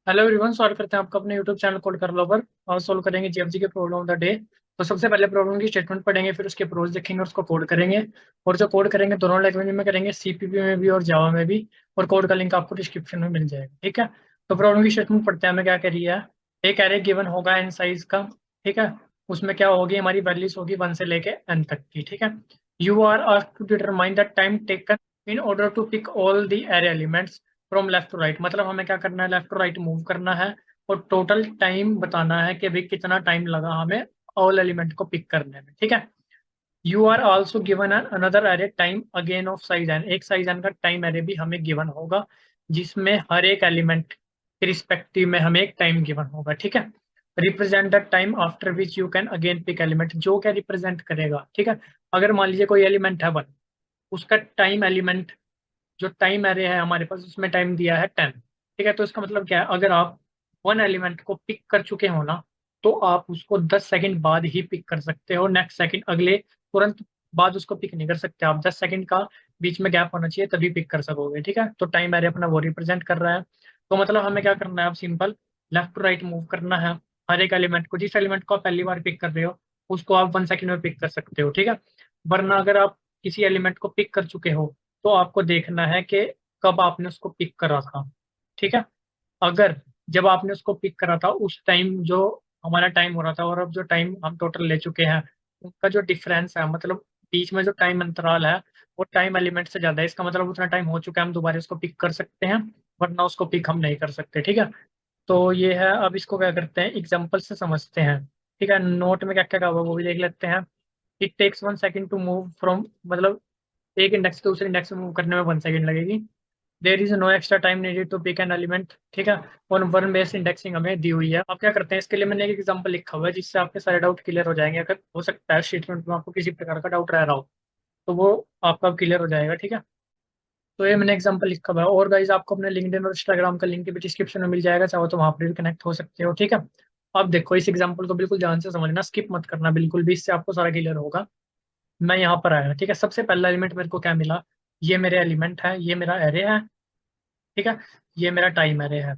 Hello everyone, स्वागत करते हैं आपका अपने यूट्यूब चैनल कोड कर लो पर। और सोल्व करेंगे जीएफजी के प्रॉब्लम ऑफ द डे। तो सबसे पहले प्रॉब्लम की स्टेटमेंट पढ़ेंगे, फिर उसके प्रोज देखेंगे और उसको कोड करेंगे। और जो कोड करेंगे दोनों लैंग्वेज में करेंगे, सीपीपी में भी और जावा में भी। और कोड का लिंक आपको डिस्क्रिप्शन में मिल जाएगा, ठीक है। तो प्रॉब्लम की स्टेटमेंट पढ़ते हैं, हमें क्या कह रही है। एक एरे गिवन होगा एन साइज का, ठीक है। उसमें क्या होगी, हमारी वैल्यूज होगी 1 से लेके एन तक की, ठीक है। You are asked to determine the time taken in order to pick all the array elements from left to right. मतलब हमें क्या करना है, लेफ्ट टू राइट मूव करना है। और टोटल टाइम बताना है कि भाई कितना टाइम लगा हमें ऑल एलिमेंट को पिक करने में, ठीक है। You are also given an another array time again of size n. एक साइज एन का टाइम एरे भी हमें गिवन होगा, जिसमें हर एक एलिमेंट के रिस्पेक्टिव में हमें एक टाइम गिवन होगा, ठीक है। Represent the time after which you can again pick element. जो क्या रिप्रेजेंट करेगा, ठीक है। अगर मान लीजिए कोई एलिमेंट है 1, उसका टाइम एलिमेंट जो टाइम एरे है हमारे पास, उसमें टाइम दिया है 10, ठीक है। तो इसका मतलब क्या है, अगर आप 1 एलिमेंट को पिक कर चुके हो ना, तो आप उसको 10 सेकंड बाद ही पिक कर सकते हो। नेक्स्ट सेकंड अगले तुरंत बाद उसको पिक नहीं कर सकते आप। 10 सेकंड का बीच में गैप होना चाहिए, तभी पिक कर सकोगे, ठीक है। तो टाइम एरे अपना वो रिप्रेजेंट कर रहा है। तो मतलब हमें क्या करना है, अब simple left to right move करना है। हर एक एलिमेंट को, जिस एलिमेंट को आप पहली बार पिक कर रहे हो, उसको आप 1 सेकंड में पिक कर सकते हो, ठीक है। वरना अगर आप किसी एलिमेंट को पिक कर चुके हो, तो आपको देखना है कि कब आपने उसको पिक करा था, ठीक है। अगर जब आपने उसको पिक करा था उस टाइम जो हमारा टाइम हो रहा था, और अब जो टाइम हम टोटल ले चुके हैं, उनका जो डिफरेंस है, मतलब बीच में जो टाइम अंतराल है, वो टाइम एलिमेंट से ज्यादा है। इसका मतलब उतना टाइम हो चुका है, हम दोबारा उसको पिक कर सकते हैं, वरना उसको पिक हम नहीं कर सकते, ठीक है। तो ये है। अब इसको क्या करते हैं, एग्जाम्पल से समझते हैं, ठीक है। नोट में क्या क्या कहा हुआ है, वो भी देख लेते हैं। It takes 1 second to move from, मतलब एक इंडेक्स से दूसरे इंडेक्स में मूव करने में 1 सेकंड लगेगी। There is no extra time needed to pick an element, ठीक है। और वन बेस इंडेक्सिंग हमें दी हुई है। अब क्या करते हैं, इसके लिए मैंने एक एग्जांपल लिखा हुआ है, जिससे आपके सारे डाउट क्लियर हो जाएंगे। अगर हो सकता है स्टेटमेंट में आपको किसी प्रकार का डाउट रह रहा हो, तो वो आपका क्लियर हो जाएगा, ठीक है। तो ये मैंने एग्जांपल लिखा हुआ है। और गाइज आपको अपने लिंक्डइन और इंस्टाग्राम का लिंक भी डिस्क्रिप्शन में मिल जाएगा, चाहो तो वहां पर भी कनेक्ट हो सकते हो, ठीक है। अब देखो, इस एग्जाम्पल को बिल्कुल ध्यान से समझना, स्किप मत करना बिल्कुल भी, इससे आपको सारा क्लियर होगा। मैं यहाँ पर आया, ठीक है। सबसे पहला एलिमेंट मेरे को क्या मिला, ये मेरे एलिमेंट है, ये मेरा एरे है, ठीक है। ये मेरा टाइम एरे है।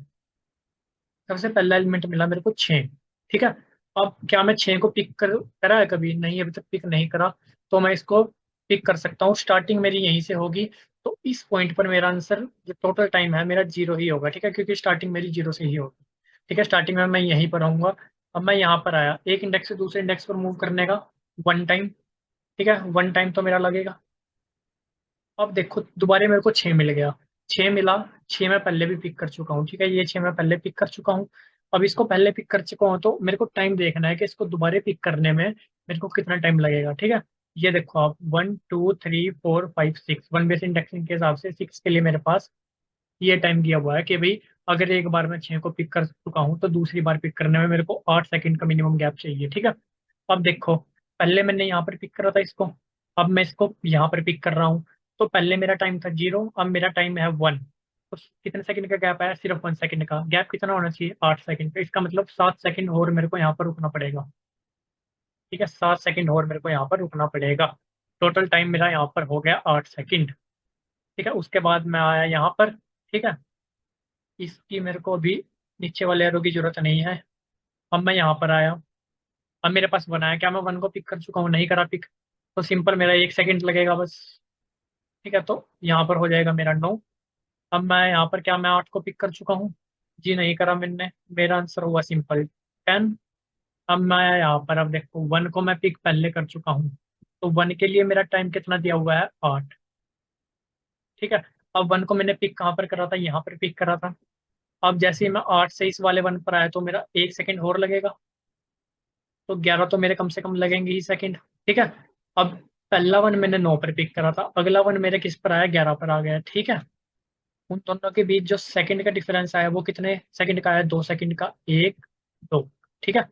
सबसे पहला एलिमेंट मिला मेरे को 6, ठीक है। अब क्या मैं 6 को पिक करा है कभी? नहीं, अभी तक पिक नहीं करा। तो मैं इसको पिक कर सकता हूँ, स्टार्टिंग मेरी यहीं से होगी। तो इस पॉइंट पर मेरा आंसर जो टोटल टाइम है मेरा 0 ही होगा, ठीक है, क्योंकि स्टार्टिंग मेरी 0 से ही होगी, ठीक है। स्टार्टिंग में मैं यहीं पर आऊंगा। अब मैं यहाँ पर आया, एक इंडेक्स से दूसरे इंडेक्स पर मूव करने का 1 टाइम, ठीक है। 1 टाइम तो मेरा लगेगा। अब देखो, दोबारा मेरे को 6 मिल गया। 6 मिला, 6 मैं पहले भी पिक कर चुका हूँ, ठीक है। ये 6 मैं पहले पिक कर चुका हूँ। अब इसको पहले पिक कर चुका हूँ, तो मेरे को टाइम देखना है कि इसको दोबारा पिक करने में मेरे को कितना टाइम लगेगा, ठीक है। ये देखो आप, 1 2 3 4 5 6, वन बेस इंडेक्सिंग के हिसाब से 6 के लिए मेरे पास ये टाइम दिया हुआ है कि भाई अगर एक बार मैं 6 को पिक कर चुका हूँ, तो दूसरी बार पिक करने में मेरे को 8 सेकंड का मिनिमम गैप चाहिए, ठीक है। अब देखो, पहले मैंने यहाँ पर पिक करा था इसको, अब मैं इसको यहाँ पर पिक कर रहा हूँ। तो पहले मेरा टाइम था 0, अब मेरा टाइम है 1। तो कितने सेकंड का गैप आया? सिर्फ 1 सेकंड का गैप। कितना होना चाहिए? 8 सेकंड का। इसका मतलब 7 सेकंड और मेरे को यहाँ पर रुकना पड़ेगा, ठीक है। 7 सेकंड और मेरे को यहाँ पर रुकना पड़ेगा। टोटल टाइम मेरा यहाँ पर हो गया 8 सेकंड, ठीक है। उसके बाद मैं आया यहाँ पर, ठीक है। इसकी मेरे को अभी नीचे वाले एरो की जरूरत नहीं है। अब मैं यहाँ पर आया, अब मेरे पास 1 आया। क्या मैं 1 को पिक कर चुका हूँ? नहीं करा पिक। तो सिंपल मेरा 1 सेकंड लगेगा बस, ठीक है। तो यहाँ पर हो जाएगा मेरा 9। अब मैं यहाँ पर, क्या मैं 8 को पिक कर चुका हूँ? जी नहीं करा मैंने। मेरा आंसर हुआ सिंपल 10। अब मैं आया यहाँ पर, अब देखो 1 को मैं पिक पहले कर चुका हूँ, तो 1 के लिए मेरा टाइम कितना दिया हुआ है? 8, ठीक है। अब 1 को मैंने पिक कहाँ पर करा था? यहाँ पर पिक करा था। अब जैसे ही मैं 8 से इस वाले 1 पर आया, तो मेरा 1 सेकंड और लगेगा। तो 11 तो मेरे कम से कम लगेंगे ही सेकंड, ठीक है। अब पहला 1 मैंने 9 पर पिक करा था, अगला 1 मेरे किस पर आया? 11 पर आ गया, ठीक है। उन दोनों के बीच जो सेकंड का डिफरेंस आया, वो कितने सेकंड का आया? 2 सेकंड का, 1 2, ठीक है।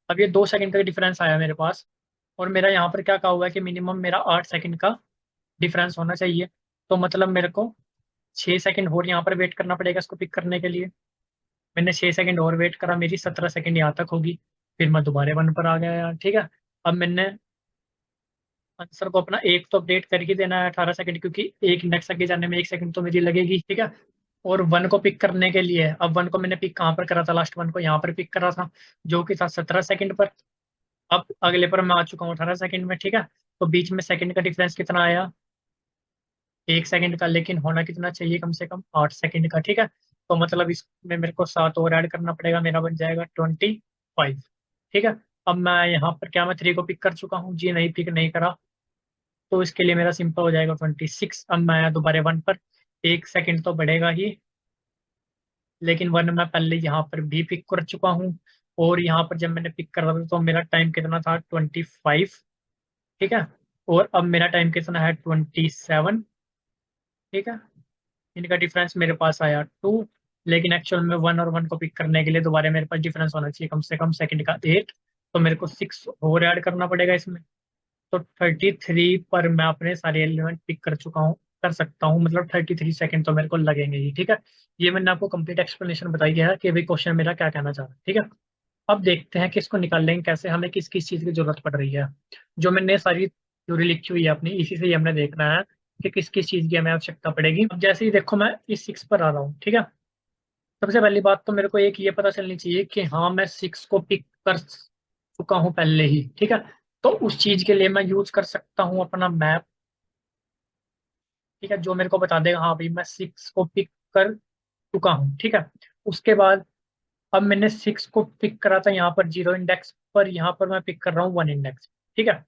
अब ये 2 सेकंड का डिफरेंस आया मेरे पास। और मेरा यहाँ पर क्या कहा हुआ है कि मिनिमम मेरा 8 सेकंड का डिफरेंस होना चाहिए। तो मतलब मेरे को 6 सेकंड और यहाँ पर वेट करना पड़ेगा इसको पिक करने के लिए। मैंने 6 सेकंड और वेट करा, मेरी 17 सेकंड यहाँ तक होगी। फिर मैं दोबारा 1 पर आ गया यार, ठीक है। अब मैंने आंसर को अपना एक तो अपडेट कर ही देना है 18 सेकंड, क्योंकि एक इंडेक्स आगे जाने में 1 सेकंड तो मेरी लगेगी, ठीक है। और वन को पिक करने के लिए, अब वन को मैंने पिक कहाँ पर करा था, लास्ट वन को यहाँ पर पिक करा था, जो कि था 17 सेकंड पर। अब अगले पर मैं आ चुका हूँ 18 सेकंड में, ठीक है। तो बीच में सेकंड का डिफरेंस कितना आया, 1 सेकंड का, लेकिन होना कितना चाहिए, कम से कम 8 सेकंड का, ठीक है। तो मतलब इसमें मेरे को 7 और ऐड करना पड़ेगा, मेरा बन जाएगा 25, ठीक है। अब मैं यहाँ पर क्या, मैं 3 को पिक कर चुका हूँ जी, नहीं पिक नहीं करा, तो इसके लिए मेरा सिंपल हो जाएगा 26। अब मैं आया दोबारा वन पर, 1 सेकंड तो बढ़ेगा ही, लेकिन वन मैं पहले यहाँ पर भी पिक कर चुका हूँ। और यहाँ पर जब मैंने पिक करा था तो मेरा टाइम कितना था, 25, ठीक है। और अब मेरा टाइम कितना है, 27, ठीक है। इनका डिफरेंस मेरे पास आया 2, लेकिन एक्चुअल में वन और वन को पिक करने के लिए दोबारा मेरे पास डिफरेंस होना चाहिए कम से कम सेकंड का 8, तो मेरे को 6 और ऐड करना पड़ेगा इसमें। तो 33 पर मैं अपने सारे एलिमेंट पिक कर चुका हूँ, कर सकता हूँ, मतलब 33 सेकंड तो मेरे को लगेंगे ही, ठीक है। ये मैंने आपको कंप्लीट एक्सप्लेनेशन बताई गया है कि भाई क्वेश्चन मेरा क्या कहना चाह रहा है, ठीक है। अब देखते हैं कि इसको निकाल लेंगे कैसे, हमें किस किस चीज़ की जरूरत पड़ रही है। जो मैंने सारी थ्योरी लिखी हुई है अपनी, इसी से ही हमने देखना है कि किस किस चीज़ की हमें आवश्यकता पड़ेगी। अब जैसे ही देखो मैं इस 6 पर आ रहा हूँ, ठीक है। सबसे पहली बात तो मेरे को एक ये पता चलनी चाहिए कि हाँ मैं 6 को पिक कर चुका हूँ पहले ही, ठीक है। तो उस चीज के लिए मैं यूज कर सकता हूँ अपना मैप, ठीक है, जो मेरे को बता देगा हाँ भाई मैं 6 को पिक कर चुका हूँ, ठीक है। उसके बाद अब मैंने 6 को पिक करा था यहाँ पर 0 इंडेक्स पर, यहाँ पर मैं पिक कर रहा हूँ 1 इंडेक्स, ठीक है।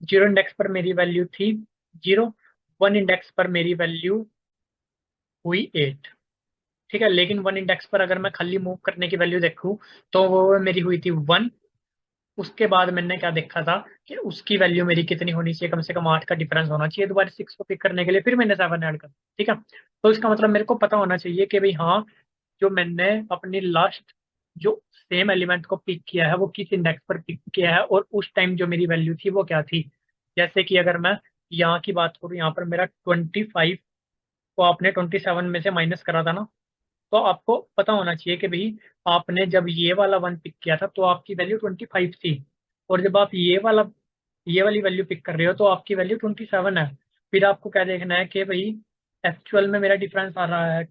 0 इंडेक्स पर मेरी वैल्यू थी 0, 1 इंडेक्स पर मेरी वैल्यू हुई 8, ठीक है। लेकिन 1 इंडेक्स पर अगर मैं खाली मूव करने की वैल्यू देखूँ तो वो मेरी हुई थी 1। उसके बाद मैंने क्या देखा था कि उसकी वैल्यू मेरी कितनी होनी चाहिए, कम से कम 8 का डिफरेंस होना चाहिए दोबारा 6 को पिक करने के लिए, फिर मैंने 7 ऐड कर, ठीक है। तो इसका मतलब मेरे को पता होना चाहिए कि भाई हाँ, जो मैंने अपनी लास्ट जो सेम एलिमेंट को पिक किया है वो किस इंडेक्स पर पिक किया है, और उस टाइम जो मेरी वैल्यू थी वो क्या थी। जैसे कि अगर मैं यहाँ की बात करूँ, यहाँ पर मेरा 25 को आपने 27 में से माइनस करा था ना, तो आपको पता होना चाहिए कि भाई आपने जब ये वाला वन पिक किया था तो आपकी वैल्यू 25 थी, और जब आप ये वाली वैल्यू पिक कर रहे हो तो आपकी वैल्यू 27 है। फिर आपको क्या देखना है कि भाई एक्चुअल में मेरा डिफरेंस आ रहा है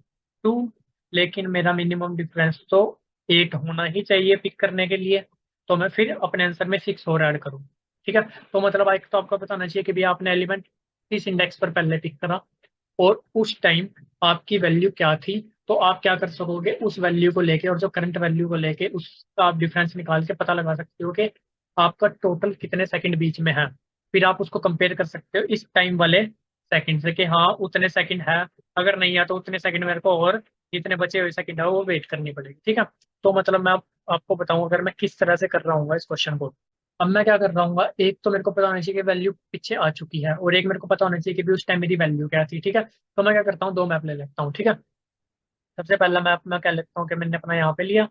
2, लेकिन मेरा मिनिमम डिफरेंस तो 8 होना ही चाहिए पिक करने के लिए, तो मैं फिर अपने आंसर में 6 और ऐड करूँ, ठीक है। तो मतलब एक तो आपको पता होना चाहिए कि भाई आपने एलिमेंट किस इंडेक्स पर पहले पिक करा, और उस टाइम आपकी वैल्यू क्या थी। तो आप क्या कर सकोगे, उस वैल्यू को लेके और जो करंट वैल्यू को लेके उसका आप डिफरेंस निकाल के पता लगा सकते हो कि आपका टोटल कितने सेकंड बीच में है। फिर आप उसको कंपेयर कर सकते हो इस टाइम वाले सेकंड से कि हाँ उतने सेकंड है, अगर नहीं है तो उतने सेकंड मेरे को और जितने बचे हुए सेकंड है वो वेट करनी पड़ेगी, ठीक है। तो मतलब मैं आपको बताऊं अगर मैं किस तरह से कर रहा हूँ इस क्वेश्चन को। अब मैं क्या कर रहा हूँ, एक तो मेरे को पता होना चाहिए कि वैल्यू पीछे आ चुकी है, और एक मेरे को पता होना चाहिए कि भी उस टाइम मेरी वैल्यू क्या थी, ठीक है। तो मैं क्या करता हूँ, 2 मैप ले लेता हूँ, ठीक है। सबसे पहला मैप मैं क्या लेता हूँ कि मैंने अपना यहाँ पे लिया,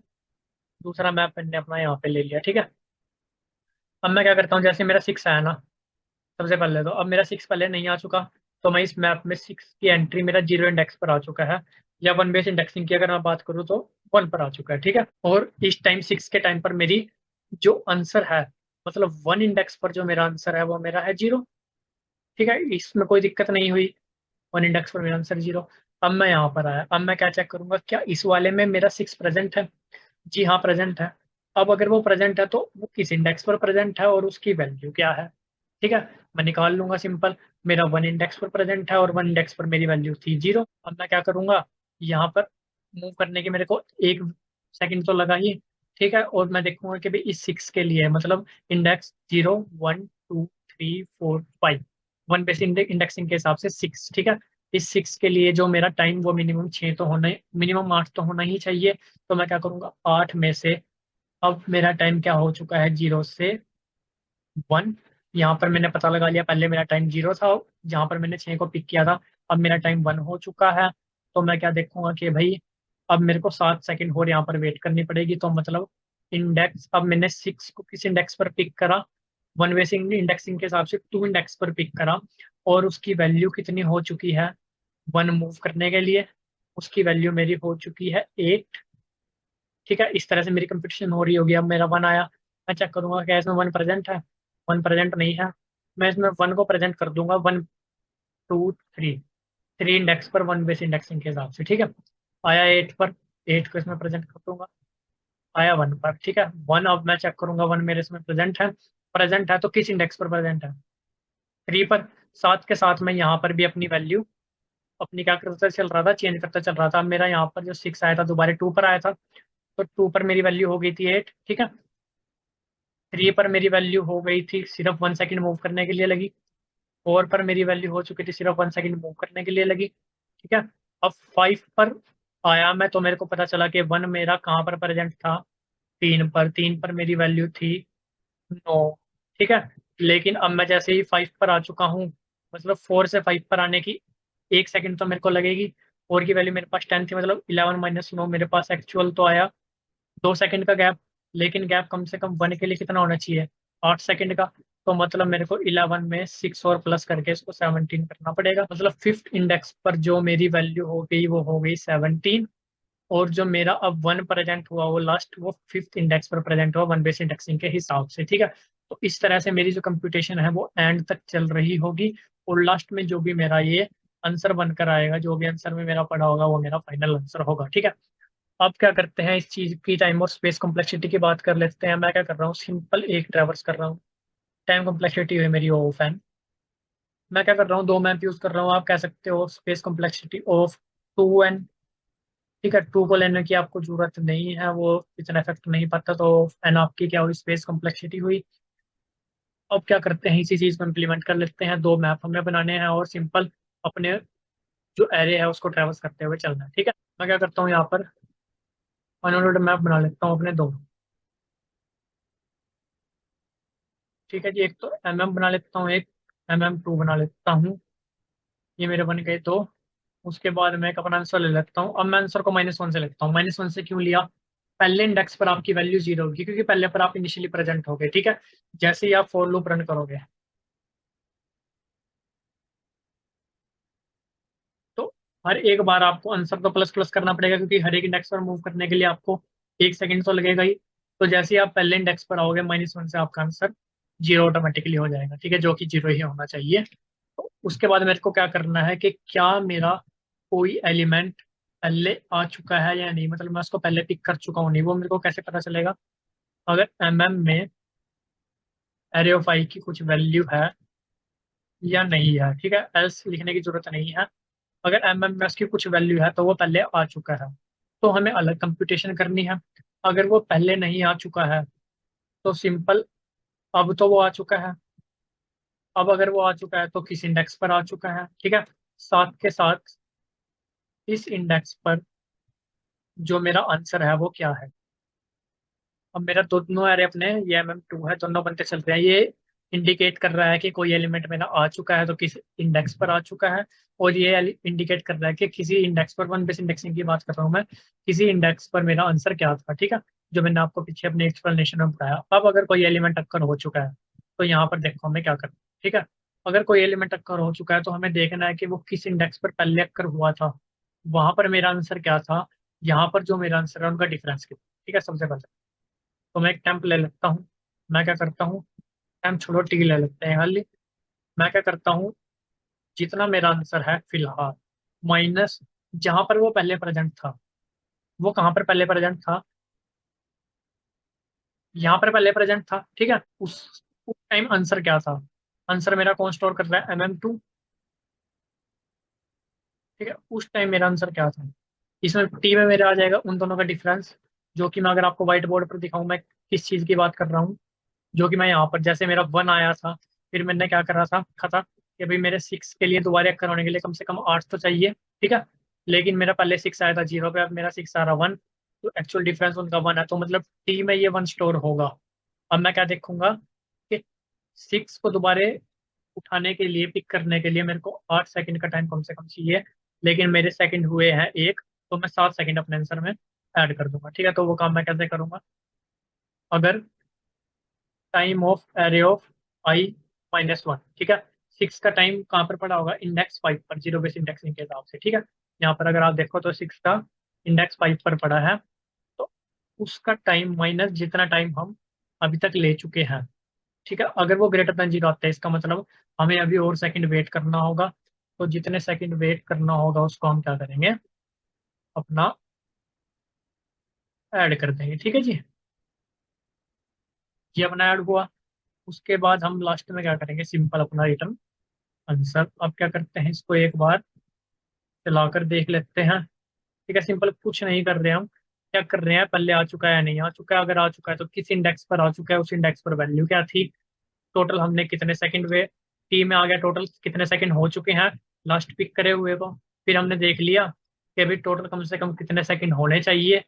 दूसरा मैप मैंने अपना यहाँ पे ले लिया, ठीक है। अब मैं क्या करता हूँ, जैसे मेरा 6 आया ना सबसे पहले, तो अब मेरा 6 पहले नहीं आ चुका, तो मैं इस मैप में 6 की एंट्री मेरा 0 इंडेक्स पर आ चुका है, या वन बेस इंडेक्सिंग की अगर मैं बात करूँ तो 1 पर आ चुका है, ठीक है। और इस टाइम 6 के टाइम पर मेरी जो आंसर है, मतलब 1 इंडेक्स पर जो मेरा आंसर है वो मेरा है 0, ठीक है। इसमें कोई दिक्कत नहीं हुई, 1 इंडेक्स पर मेरा आंसर 0। अब मैं यहाँ पर आया, अब मैं क्या चेक करूंगा, क्या इस वाले में मेरा 6 प्रेजेंट है। जी हाँ प्रेजेंट है। अब अगर वो प्रेजेंट है तो वो किस इंडेक्स पर प्रेजेंट है और उसकी वैल्यू क्या है, ठीक है। मैं निकाल लूंगा सिंपल, मेरा 1 इंडेक्स पर प्रेजेंट है और 1 इंडेक्स पर मेरी वैल्यू थी 0। अब मैं क्या करूंगा, यहाँ पर मूव करने के मेरे को 1 सेकंड तो लगा ही, ठीक है। और मैं देखूंगा कि भाई इस 6 के लिए मतलब इंडेक्स 0 1 2 3 4 5, वन बेस इंडेक्सिंग के हिसाब से 6, ठीक है। इस 6 के लिए जो मेरा टाइम वो मिनिमम 6 तो होना, मिनिमम 8 तो होना ही चाहिए। तो मैं क्या करूंगा, 8 में से अब मेरा टाइम क्या हो चुका है, 0 से 1। यहाँ पर मैंने पता लगा लिया, पहले मेरा टाइम 0 था जहाँ पर मैंने 6 को पिक किया था, अब मेरा टाइम 1 हो चुका है। तो मैं क्या देखूंगा कि भाई अब मेरे को 7 सेकंड और यहाँ पर वेट करनी पड़ेगी, तो मतलब इंडेक्स, अब मैंने 6 को किस इंडेक्स पर पिक करा, वन वे इंडेक्सिंग के हिसाब से 2 इंडेक्स पर पिक करा, और उसकी वैल्यू कितनी हो चुकी है 1 मूव करने के लिए, उसकी वैल्यू मेरी हो चुकी है 8, ठीक है। इस तरह से मेरी कंपटीशन हो रही होगी। अब मेरा 1 आया, मैं चेक करूंगा क्या इसमें 1 प्रेजेंट है, 1 प्रेजेंट नहीं है। मैं इसमें 1 को प्रेजेंट कर दूंगा, 1 2 3, 3 इंडेक्स पर वन बेस इंडेक्सिंग के हिसाब से, ठीक है। आया 8 पर, 8 को इसमें प्रेजेंट कर दूंगा। आया 1 पर, ठीक है। 1 अब मैं चेक करूंगा, 1 मेरे इसमें प्रेजेंट है। प्रेजेंट है तो किस इंडेक्स पर प्रेजेंट है? 3 पर। साथ के साथ मैं यहाँ पर भी अपनी वैल्यू अपनी क्या करता चल रहा था, चेंज करता चल रहा था। अब मेरा यहाँ पर जो 6 आया था दोबारा 2 पर आया था, तो 2 पर मेरी वैल्यू हो गई थी 8, ठीक है। 3 पर मेरी वैल्यू हो गई थी, सिर्फ 1 सेकंड मूव करने के लिए लगी। 4 पर मेरी वैल्यू हो चुकी थी, सिर्फ 1 सेकंड मूव करने के लिए लगी, ठीक है। अब 5 पर आया मैं, तो मेरे को पता चला कि 1 मेरा कहाँ पर प्रेजेंट था, 3 पर। 3 पर मेरी वैल्यू थी 9, ठीक है। लेकिन अब मैं जैसे ही 5 पर आ चुका हूँ, मतलब 4 से 5 पर आने की 1 सेकंड तो मेरे को लगेगी। 4 की वैल्यू मेरे पास 10 थी, मतलब 11 - 9 मेरे पास एक्चुअल तो आया 2 सेकंड का गैप। लेकिन गैप कम से कम 1 के लिए कितना होना चाहिए, 8 सेकंड का। तो मतलब मेरे को 11 में 6 और प्लस करके इसको 17 करना पड़ेगा। मतलब फिफ्थ इंडेक्स पर जो मेरी वैल्यू हो गई वो हो गई 17। और जो मेरा अब 1 प्रेजेंट हुआ वो लास्ट, वो फिफ्थ इंडेक्स पर प्रेजेंट हुआ, वन बेस इंडेक्सिंग के हिसाब से, ठीक है। तो इस तरह से मेरी जो कंप्यूटेशन है वो एंड तक चल रही होगी। और लास्ट में जो भी मेरा ये आंसर बनकर आएगा, जो भी आंसर में मेरा पड़ा होगा, वो मेरा फाइनल आंसर होगा, ठीक है। अब क्या करते हैं, इस चीज की टाइम और स्पेस कॉम्प्लेक्सिटी की बात कर लेते हैं। मैं क्या कर रहा हूँ, सिंपल एक ट्रैवर्स कर रहा हूँ। टाइम कॉम्प्लेक्सिटी हुई मेरी ऑफ एन। मैं क्या कर रहा हूँ, 2 मैप यूज कर रहा हूँ। आप कह सकते हो स्पेस कॉम्प्लेक्सिटी ऑफ 2n, ठीक है। 2 को लेने की आपको जरूरत नहीं है, वो इतना इफेक्ट नहीं पड़ता। तो एन आपकी क्या हुई, स्पेस कॉम्प्लेक्सिटी हुई। अब क्या करते हैं, इसी चीज को इम्प्लीमेंट कर लेते हैं। 2 मैप हमें बनाने हैं और सिंपल अपने जो एरे है उसको ट्रैवर्स करते हुए चलना है, ठीक है। मैं क्या करता हूँ, यहाँ पर अनऑर्डर्ड मैप बना लेता हूँ अपने दो, ठीक है जी। एक तो बना लेता हूँ, एक MM2 बना लेता हूँ। ये मेरे बन गए दो। उसके बाद मैं एक अपना आंसर ले लेता हूँ। अब मैं आंसर को -1 से लेता हूँ। -1 से क्यों लिया? पहले इंडेक्स पर आपकी वैल्यू 0 होगी, क्योंकि पहले पर आप इनिशियली प्रेजेंट हो गए, ठीक है। जैसे ही आप फॉर लूप रन करोगे, तो हर एक बार आपको आंसर को प्लस प्लस करना पड़ेगा, क्योंकि हर एक इंडेक्स पर मूव करने के लिए आपको 1 सेकंड तो लगेगा ही। तो जैसे ही आप पहले इंडेक्स पर आओगे, -1 से आपका आंसर 0 ऑटोमेटिकली हो जाएगा, ठीक है, जो कि 0 ही होना चाहिए। तो उसके बाद मेरे को क्या करना है कि क्या मेरा कोई एलिमेंट पहले आ चुका है या नहीं, मतलब मैं उसको पहले पिक कर चुका हूँ नहीं, वो मेरे को कैसे पता चलेगा? अगर में एरे ऑफ आई की कुछ वैल्यू है या नहीं है, ठीक है, एल्स लिखने की जरूरत नहीं है। अगर में उसकी कुछ वैल्यू है तो वो पहले आ चुका है, तो हमें अलग कंप्यूटेशन करनी है। अगर वो पहले नहीं आ चुका है तो सिंपल, अब तो वो आ चुका है। अब अगर वो आ चुका है तो किस इंडेक्स पर आ चुका है, ठीक है। साथ के साथ इस इंडेक्स पर जो मेरा आंसर है वो क्या है। अब मेरा दोनों एरे अपने, ये MM2 है, दोनों बनते चल रहे हैं। ये इंडिकेट कर रहा है कि कोई एलिमेंट मेरा आ चुका है तो किस इंडेक्स पर आ चुका है। और ये इंडिकेट कर रहा है कि किसी इंडेक्स पर, वन बेस इंडेक्सिंग की बात कर रहा हूँ मैं, किसी इंडेक्स पर मेरा आंसर क्या था, ठीक है। जो मैंने आपको पीछे अपने एक्सप्लेनेशन में बताया। अब अगर कोई एलिमेंट अक्कर हो चुका है तो यहाँ पर देखो हमें क्या करना है, ठीक है। अगर कोई एलिमेंट अक्कर हो चुका है तो हमें देखना है कि वो किस इंडेक्स पर पहले अक्कर हुआ था, वहां पर मेरा आंसर क्या था, यहाँ पर जो मेरा आंसर है उनका डिफरेंस कितना, ठीक है। सबसे पहले तो मैं एक टेम्प ले लेता हूँ। मैं क्या करता हूँ, टेम्प छोड़ो, टी ले लेते हैं खाली। मैं क्या करता हूँ, जितना मेरा आंसर है फिलहाल, माइनस जहां पर वो पहले प्रेजेंट था। वो कहाँ पर पहले प्रेजेंट था, यहाँ पर पहले प्रेजेंट था, ठीक है। उस टाइम आंसर क्या था? आंसर मेरा कौन स्टोर कर रहा है, MM2, ठीक है। उस टाइम मेरा आंसर क्या था, इसमें टी में मेरा आ जाएगा उन दोनों का डिफरेंस। जो कि मैं अगर आपको व्हाइट बोर्ड पर दिखाऊं, मैं किस चीज की बात कर रहा हूँ। जो कि मैं यहाँ पर, जैसे मेरा 1 आया था, फिर मैंने क्या करा था, खता कि भाई मेरे 6 के लिए दोबारा अक्कर होने के लिए कम से कम 8 तो चाहिए, ठीक है। लेकिन मेरा पहले 6 आया था 0 पे, अब मेरा 6 आ रहा 1। तो एक्चुअल डिफरेंस उनका 1 है, तो मतलब टी में ये 1 स्टोर होगा। अब मैं क्या देखूंगा कि 6 को दोबारा उठाने के लिए, पिक करने के लिए मेरे को 8 सेकंड का टाइम कम से कम चाहिए। लेकिन मेरे सेकंड हुए हैं 1, तो मैं 7 सेकंड अपने आंसर में ऐड कर दूंगा, ठीक है। तो वो काम मैं कैसे करूंगा, अगर time of array of I-1, ठीक है। 6 का टाइम कहाँ पर पड़ा होगा, इंडेक्स 5 पर, जीरो बेस इंडेक्सिंग के हिसाब से, ठीक है। यहाँ पर अगर आप देखो तो 6 का इंडेक्स 5 पर पड़ा है। तो उसका टाइम माइनस जितना टाइम हम अभी तक ले चुके हैं, ठीक है। अगर वो ग्रेटर देन 0 आता है, इसका मतलब हमें अभी और सेकंड वेट करना होगा। तो जितने सेकंड वेट करना होगा उसको हम क्या करेंगे, अपना ऐड कर देंगे। ठीक है जी, ये अपना ऐड हुआ। उसके बाद हम लास्ट में क्या करेंगे, सिंपल अपना रिटर्न आंसर। अब क्या करते हैं, इसको एक बार चलाकर देख लेते हैं। ठीक है, सिंपल कुछ नहीं कर रहे हम, क्या कर रहे हैं, पहले आ चुका है या नहीं आ चुका है, अगर आ चुका है तो किस इंडेक्स पर आ चुका है, उस इंडेक्स पर वैल्यू क्या थी, टोटल हमने कितने सेकंड हुए, टी में आ गया टोटल कितने सेकंड हो चुके हैं लास्ट पिक करे हुए को। फिर हमने देख लिया कि अभी टोटल कम से कम कितने सेकंड होने चाहिए,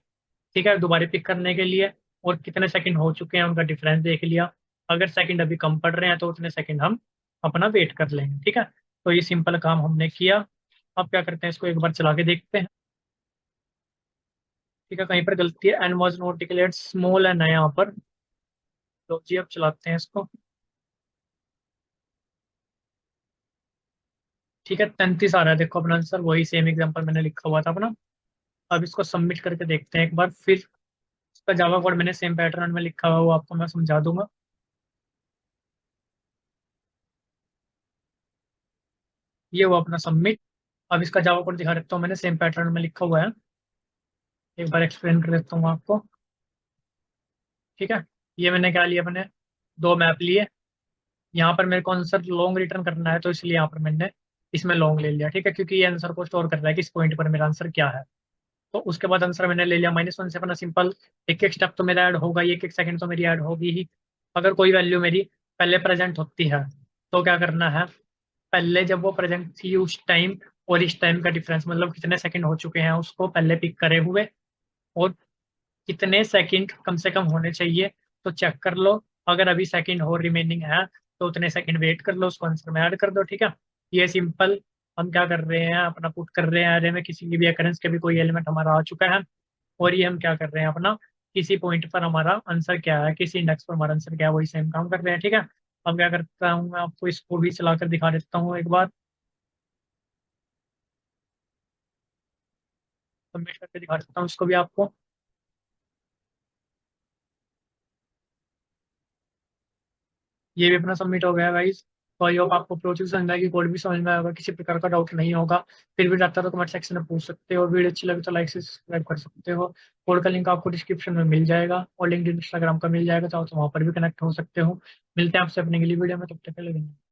ठीक है, दोबारा पिक करने के लिए, और कितने सेकंड हो चुके हैं उनका डिफरेंस देख लिया। अगर सेकंड अभी कम पड़ रहे हैं तो उतने सेकंड हम अपना वेट कर लेंगे। ठीक है, तो ये सिंपल काम हमने किया। अब क्या करते हैं, इसको एक बार चला के देखते हैं। ठीक है, कहीं पर गलती है, n was not declared small n है यहाँ पर। तो जी अब चलाते हैं इसको। ठीक है, 33 आ रहा है, देखो अपना आंसर वही सेम एग्जांपल मैंने लिखा हुआ था अपना। अब इसको सबमिट करके देखते हैं एक बार फिर। इसका जावा कोड मैंने सेम पैटर्न में लिखा हुआ है, वो आपको मैं समझा दूंगा। ये हुआ अपना सबमिट। अब इसका जावा कोड दिखा देता हूँ, मैंने सेम पैटर्न में लिखा हुआ है, एक बार एक्सप्लेन कर देता हूँ आपको। ठीक है, ये मैंने क्या लिया, मैंने दो मैप लिए। यहाँ पर मेरे को आंसर लॉन्ग रिटर्न करना है, तो इसलिए यहाँ पर मैंने इसमें लॉन्ग ले लिया। ठीक है, क्योंकि ये आंसर को स्टोर कर रहा है कि इस पॉइंट पर मेरा आंसर क्या है। तो उसके बाद आंसर मैंने ले लिया -1 से, अपना सिंपल एक एक स्टेप तो मेरा ऐड होगा ही, एक एक सेकंड तो मेरी ऐड होगी ही। अगर कोई वैल्यू मेरी पहले प्रेजेंट होती है तो क्या करना है, पहले जब वो प्रेजेंट थी उस टाइम और इस टाइम का डिफरेंस, मतलब कितने सेकंड हो चुके हैं उसको पहले पिक करे हुए, और कितने सेकंड कम से कम होने चाहिए तो चेक कर लो। अगर अभी सेकंड और रिमेनिंग है तो उतने सेकंड वेट कर लो, उसको आंसर में ऐड कर दो। ठीक है, ये सिंपल हम क्या कर रहे हैं, अपना पुट कर रहे हैं अरे में किसी की भी अकरेंस के भी कोई एलिमेंट हमारा आ चुका है, और ये हम क्या कर रहे हैं, अपना किसी पॉइंट पर हमारा आंसर क्या है, किसी इंडेक्स पर हमारा आंसर क्या है, वही सेम काम कर रहे हैं। ठीक है, अब क्या करता हूँ, मैं आपको इसको भी चलाकर दिखा देता हूँ एक बार, सबमिट करके दिखा देता हूँ इसको भी आपको। ये भी अपना सबमिट हो गया गाइस। तो आई होप आपको प्रोसेस समझ में आएगी, कोड भी समझ में आएगा, किसी प्रकार का डाउट नहीं होगा। फिर भी डाटा तो कमेंट सेक्शन में पूछ सकते हो, वीडियो अच्छी लगे तो लाइक से सब्सक्राइब कर सकते हो। कोड का लिंक आपको डिस्क्रिप्शन में मिल जाएगा, और लिंक इंस्टाग्राम का मिल जाएगा, चाहो तो वहाँ पर भी कनेक्ट हो सकते हो। मिलते हैं आपसे अपने अगली वीडियो में, तब तक के लिए धन्यवाद।